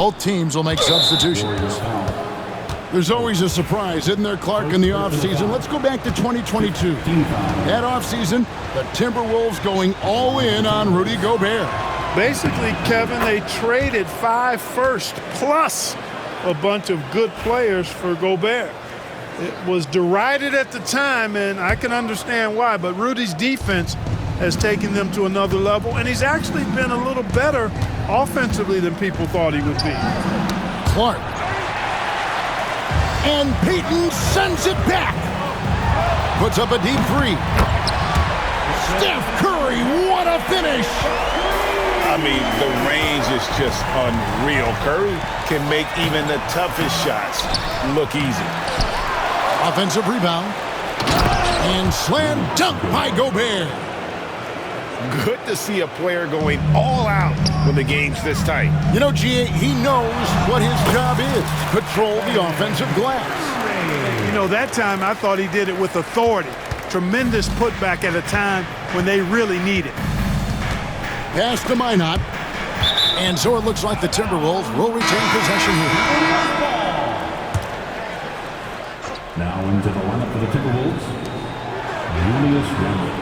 Both teams will make substitutions. There's always a surprise, isn't there, Clark, in the offseason? Let's go back to 2022. That offseason, the Timberwolves going all in on Rudy Gobert. Basically, Kevin, they traded 5 firsts plus a bunch of good players for Gobert. It was derided at the time, and I can understand why, but Rudy's defense has taken them to another level, and he's actually been a little better offensively than people thought he would be. Clark. And Payton sends it back. Puts up a deep three. Steph Curry, what a finish! I mean, the range is just unreal. Curry can make even the toughest shots look easy. Offensive rebound. And slam dunk by Gobert. Good to see a player going all out when the game's this tight. You know, G.A., he knows what his job is. Control the offensive glass. You know, that time I thought he did it with authority. Tremendous putback at a time when they really need it. Pass to Minot. And so it looks like the Timberwolves will retain possession here. Now into the lineup for the Timberwolves, Julius Randle.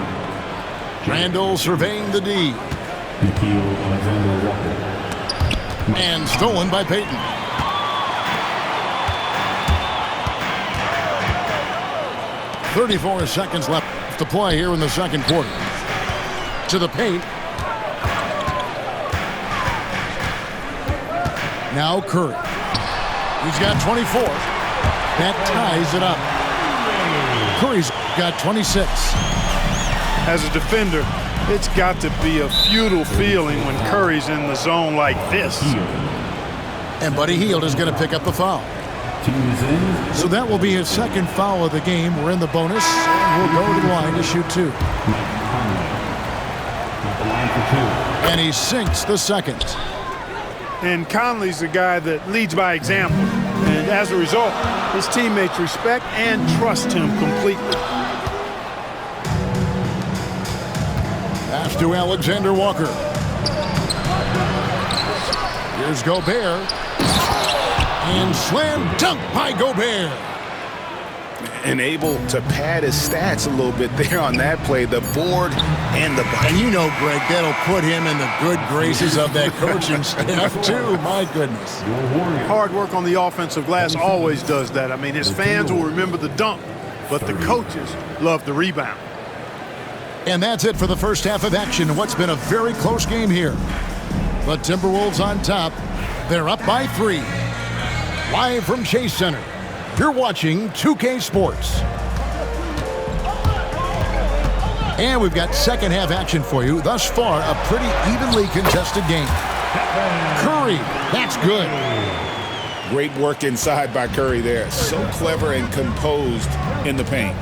Randle surveying the D. Nikhil Alexander-Walker. And stolen by Payton. "34 seconds left to play here in the second quarter. To the paint. Now Curry. He's got 24. That ties it up. Curry's got 26. As a defender, it's got to be a futile feeling when Curry's in the zone like this. And Buddy Hield is going to pick up the foul. So that will be his second foul of the game. We're in the bonus, and we'll go to the line to shoot 2. And he sinks the second. And Conley's a guy that leads by example. And as a result, his teammates respect and trust him completely. Pass to Alexander Walker. Here's Gobert. And slam dunk by Gobert. And able to pad his stats a little bit there on that play, the board and the body. And you know, Greg, that'll put him in the good graces of that coaching staff, too. My goodness. Hard work on the offensive glass always does that. I mean, his fans will remember the dunk, but the coaches love the rebound. And that's it for the first half of action. What's been a very close game here. The Timberwolves on top. They're up by 3. Live from Chase Center. You're watching 2K Sports. And we've got second half action for you. Thus far, a pretty evenly contested game. Curry, that's good. Great work inside by Curry there. So clever and composed in the paint.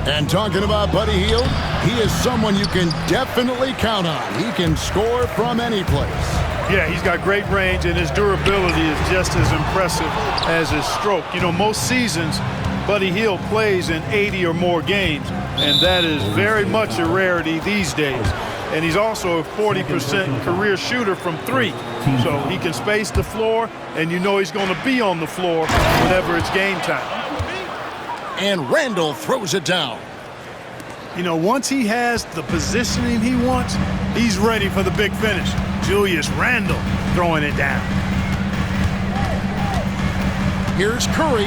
And talking about Buddy Hield, he is someone you can definitely count on. He can score from any place. Yeah, he's got great range, and his durability is just as impressive as his stroke. You know, most seasons, Buddy Hield plays in 80 or more games, and that is very much a rarity these days. And he's also a 40% career shooter from 3. So he can space the floor, and you know he's going to be on the floor whenever it's game time. And Randle throws it down. You know, once he has the positioning he wants, he's ready for the big finish. Julius Randle throwing it down. Here's Curry.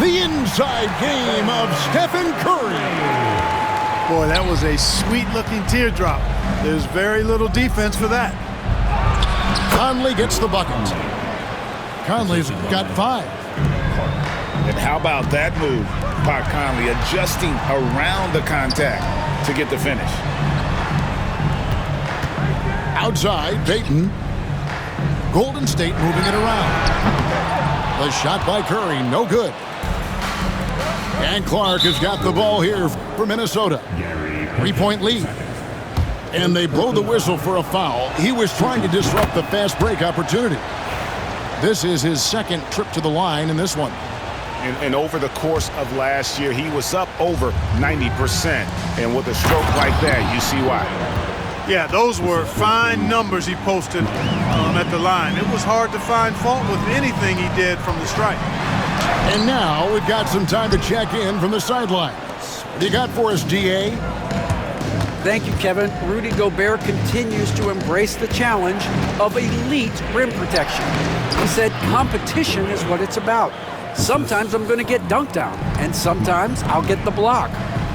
The inside game of Stephen Curry. Boy, that was a sweet-looking teardrop. There's very little defense for that. Conley gets the bucket. Conley's got 5. And how about that move by Conley, adjusting around the contact to get the finish. Outside, Payton. Golden State moving it around. The shot by Curry, no good. And Clark has got the ball here for Minnesota. 3-point lead. And they blow the whistle for a foul. He was trying to disrupt the fast break opportunity. This is his second trip to the line in this one. And over the course of last year, he was up over 90%. And with a stroke like that, you see why. Yeah, those were fine numbers he posted at the line. It was hard to find fault with anything he did from the stripe. And now we've got some time to check in from the sidelines. What do you got for us, DA? Thank you, Kevin. Rudy Gobert continues to embrace the challenge of elite rim protection. He said competition is what it's about. Sometimes I'm going to get dunked on, and sometimes I'll get the block.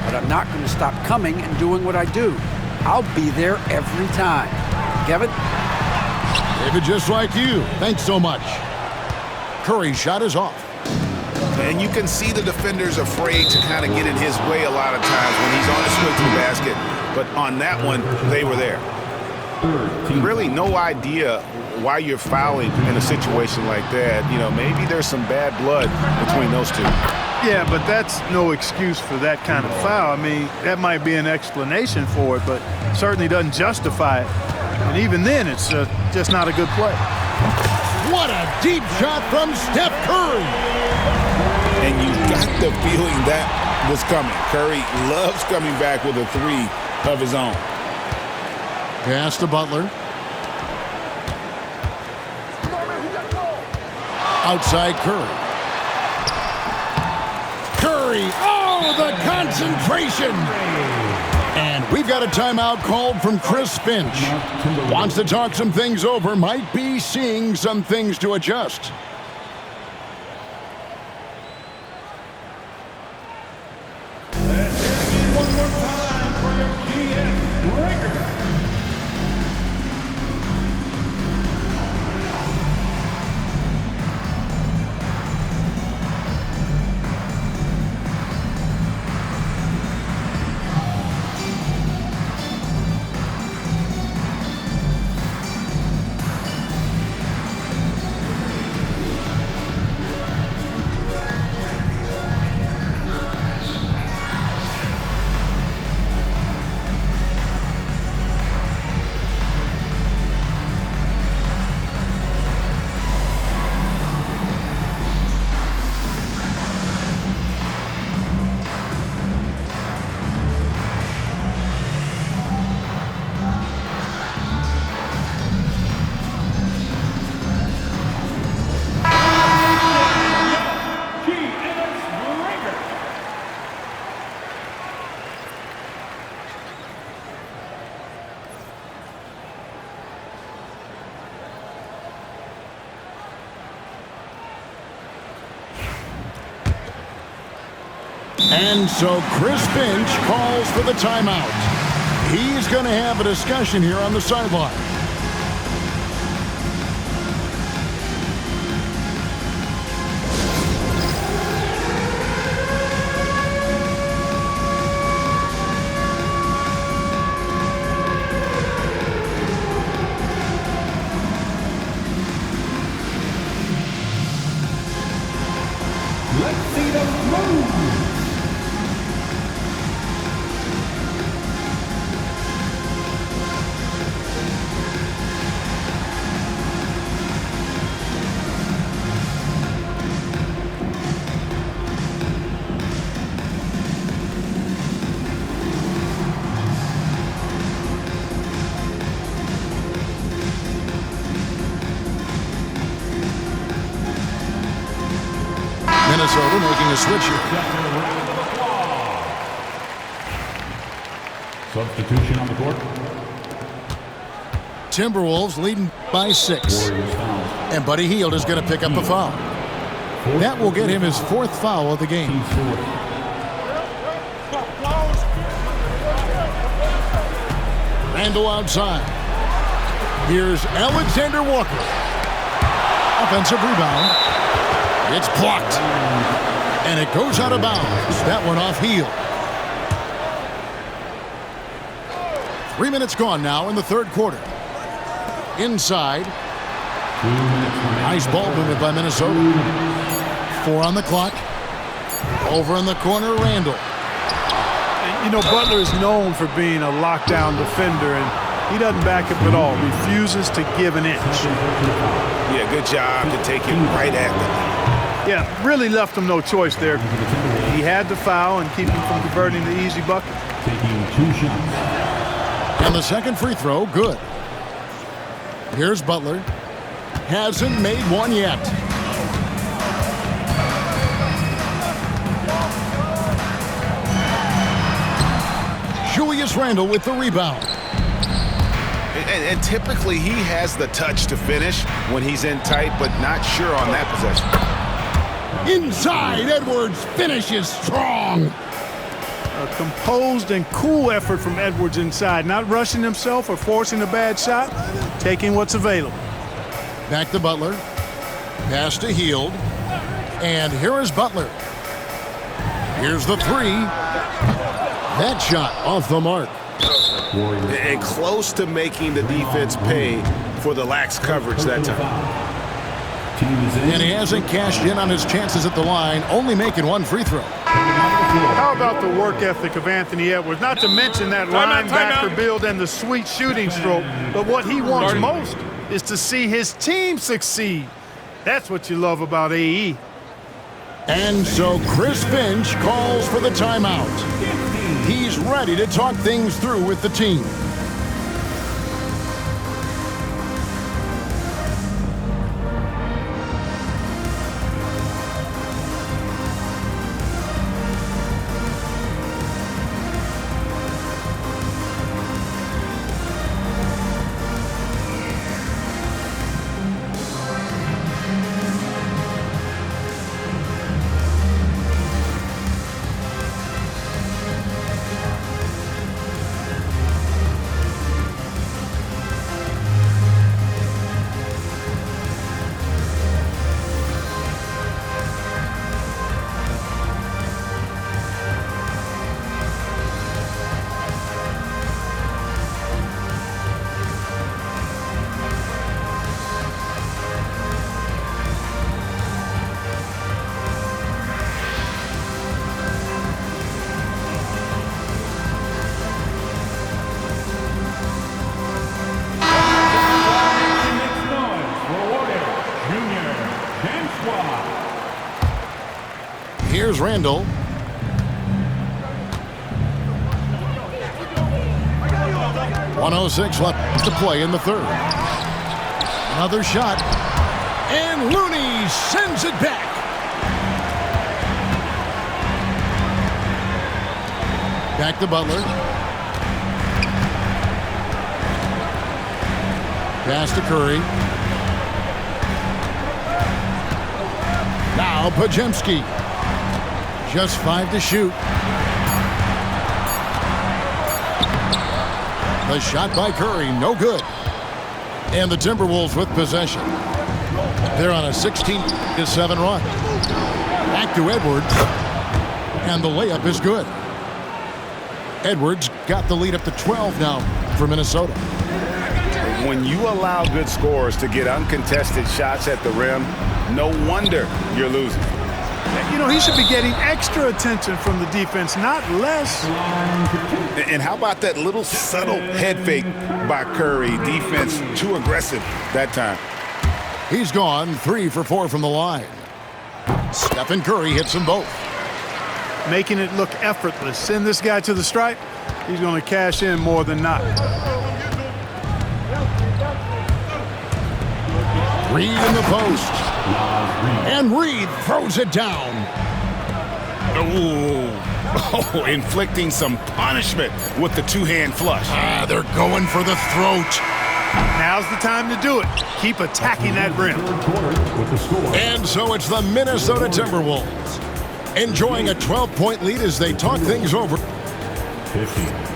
But I'm not going to stop coming and doing what I do. I'll be there every time. Kevin? David, just like you. Thanks so much. Curry's shot is off. And you can see the defenders afraid to kind of get in his way a lot of times when he's on his way to the basket. But on that one, they were there. Really no idea why you're fouling in a situation like that. You know, maybe there's some bad blood between those two. Yeah, but that's no excuse for that kind of foul. I mean, that might be an explanation for it, but certainly doesn't justify it. And even then, it's just not a good play. What a deep shot from Steph Curry. And you got the feeling that was coming. Curry loves coming back with a three of his own. Pass to Butler. Outside Curry. Curry, oh, the concentration! And we've got a timeout called from Chris Finch. Wants to talk some things over, might be seeing some things to adjust. One more time for your GM Breaker. And so Chris Finch calls for the timeout. He's going to have a discussion here on the sideline. Let's see the move. Minnesota making a switch here. Substitution on the court. Timberwolves leading by 6. And Buddy Hield is going to pick up a foul. That will get him his 4th foul of the game. Randle outside. Here's Alexander Walker. Offensive rebound. It's blocked. And it goes out of bounds. That one off Hield. 3 minutes gone now in the third quarter. Inside. Nice ball movement by Minnesota. 4 on the clock. Over in the corner, Randle. You know, Butler is known for being a lockdown defender, and he doesn't back up at all. Refuses to give an inch. Yeah, good job to take him right at them. Yeah, really left him no choice there. He had to foul and keep him from converting the easy bucket. Taking 2 shots. And the second free throw, good. Here's Butler. Hasn't made one yet. Julius Randle with the rebound. And typically he has the touch to finish when he's in tight, but not sure on that possession. Inside, Edwards finishes strong. A composed and cool effort from Edwards inside, not rushing himself or forcing a bad shot, taking what's available. Back to Butler. Pass to Hield. And here is Butler. Here's the three. That shot off the mark. And close to making the defense pay for the lax coverage that time. And he hasn't cashed in on his chances at the line, only making one free throw. How about the work ethic of Anthony Edwards? Not to mention that linebacker build and the sweet shooting stroke, but what he wants most is to see his team succeed. That's what you love about AE. And so Chris Finch calls for the timeout. He's ready to talk things through with the team. Here's Randle. .106 left to play in the third. Another shot. And Looney sends it back. Back to Butler. Pass to Curry. Now Podziemski. Just 5 to shoot. The shot by Curry, no good. And the Timberwolves with possession. They're on a 16-7 run. Back to Edwards. And the layup is good. Edwards got the lead up to 12 now for Minnesota. When you allow good scorers to get uncontested shots at the rim, no wonder you're losing. You know, he should be getting extra attention from the defense, not less. And how about that little subtle head fake by Curry? Defense too aggressive that time. He's gone 3 for 4 from the line. Stephen Curry hits them both. Making it look effortless. Send this guy to the stripe, he's going to cash in more than not. Reed in the post. And Reed throws it down. Oh, inflicting some punishment with the two-hand flush. They're going for the throat. Now's the time to do it. Keep attacking that rim. And so it's the Minnesota Timberwolves enjoying a 12-point lead as they talk things over. 50.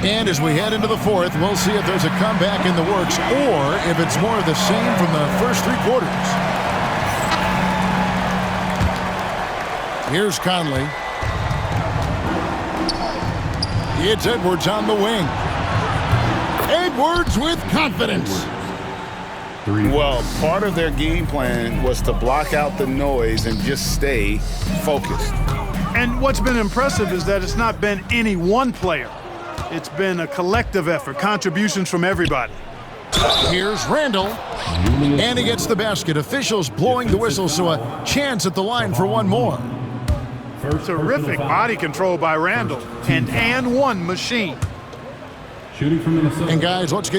And as we head into the fourth, we'll see if there's a comeback in the works or if it's more of the same from the first 3 quarters. Here's Conley. It's Edwards on the wing. Edwards with confidence. Well, part of their game plan was to block out the noise and just stay focused. And what's been impressive is that it's not been any one player. It's been a collective effort, contributions from everybody. Here's Randle, and he gets the basket. Officials blowing the whistle, so a chance at the line for one more. First Terrific personal foul. body control by Randall. First team And one machine. Shooting from Minnesota. And guys, let's get